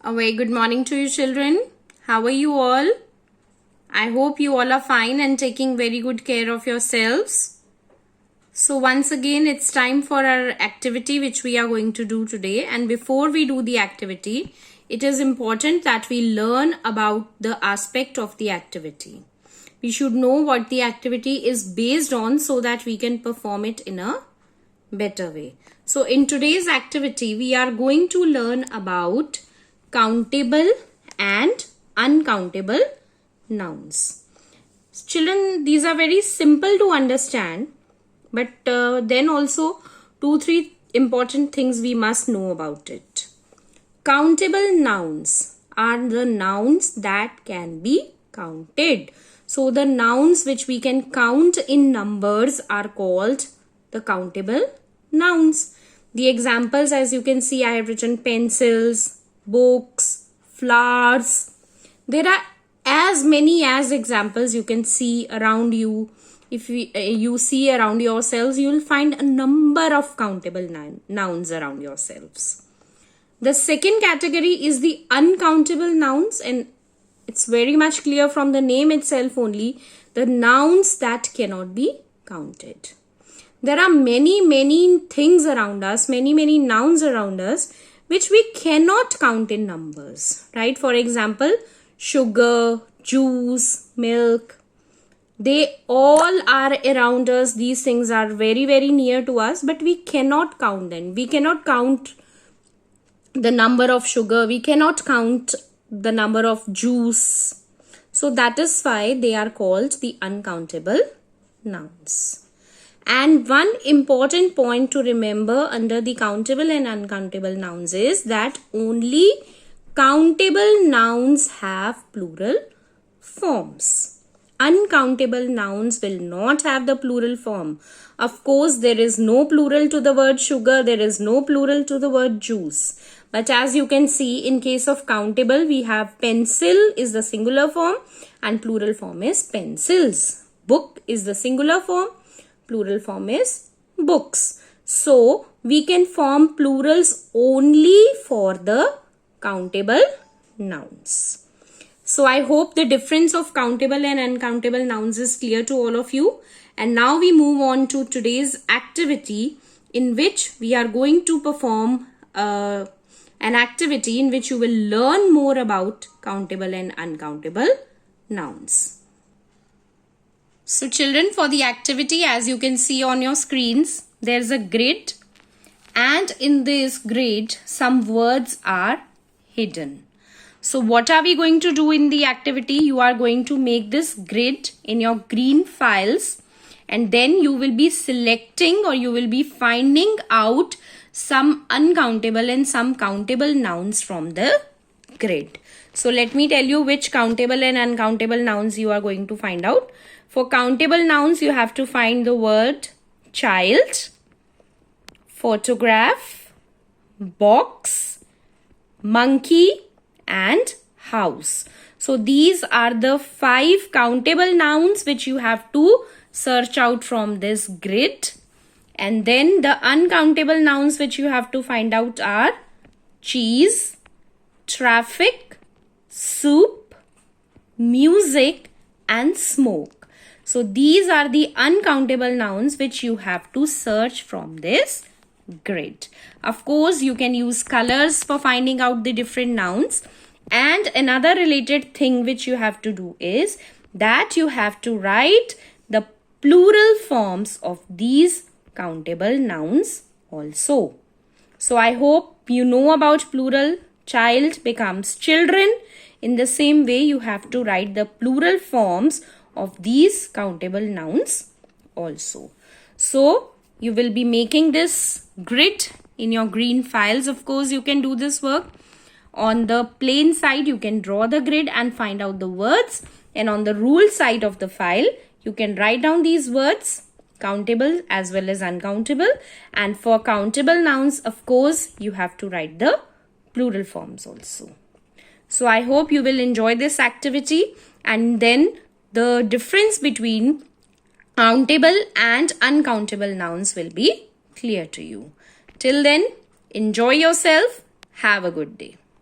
A very good morning to you children. How are you all? I hope you all are fine and taking very good care of yourselves. So once again it's time for our activity which we are going to do today, and before we do the activity it is important that we learn about the aspect of the activity. We should know what the activity is based on so that we can perform it in a better way. So in today's activity we are going to learn about countable and uncountable nouns. Children, these are very simple to understand, but then also 2-3 important things we must know about it. Countable nouns are the nouns that can be counted. So the nouns which we can count in numbers are called the countable nouns. The examples, as you can see, I have written pencils, books, flowers. There are as many as examples you can see around you. If you see around yourselves, you will find a number of countable nouns around yourselves. The second category is the uncountable nouns, and it's very much clear from the name itself only, the nouns that cannot be counted. There are many things around us, many nouns around us which we cannot count in numbers, right? For example, sugar, juice, milk, they all are around us. These things are very near to us, but we cannot count them. We cannot count the number of sugar. We cannot count the number of juice. So that is why they are called the uncountable nouns. And one important point to remember under the countable and uncountable nouns is that only countable nouns have plural forms. Uncountable nouns will not have the plural form. Of course, there is no plural to the word sugar, there is no plural to the word juice. But as you can see, in case of countable, we have pencil is the singular form and plural form is pencils. Book is the singular form, plural form is books. So we can form plurals only for the countable nouns. So I hope the difference of countable and uncountable nouns is clear to all of you. And now we move on to today's activity, in which we are going to perform an activity in which you will learn more about countable and uncountable nouns. So children, for the activity, as you can see on your screens, there's a grid, and in this grid some words are hidden. So what are we going to do in the activity? You are going to make this grid in your green files, and then you will be selecting or you will be finding out some uncountable and some countable nouns from the grid. So let me tell you which countable and uncountable nouns you are going to find out. For countable nouns, you have to find the word child, photograph, box, monkey, and house. So these are the 5 countable nouns which you have to search out from this grid. And then the uncountable nouns which you have to find out are cheese, traffic, soup, music, and smoke. So these are the uncountable nouns which you have to search from this grid. Of course, you can use colors for finding out the different nouns. And another related thing which you have to do is that you have to write the plural forms of these countable nouns also. So I hope you know about plural. Child becomes children. In the same way, you have to write the plural forms of these countable nouns also. So you will be making this grid in your green files. Of course, you can do this work. On the plain side, you can draw the grid and find out the words. And on the rule side of the file, you can write down these words, countable as well as uncountable. And for countable nouns, of course, you have to write the plural forms also. So I hope you will enjoy this activity, and then the difference between countable and uncountable nouns will be clear to you. Till then, enjoy yourself. Have a good day.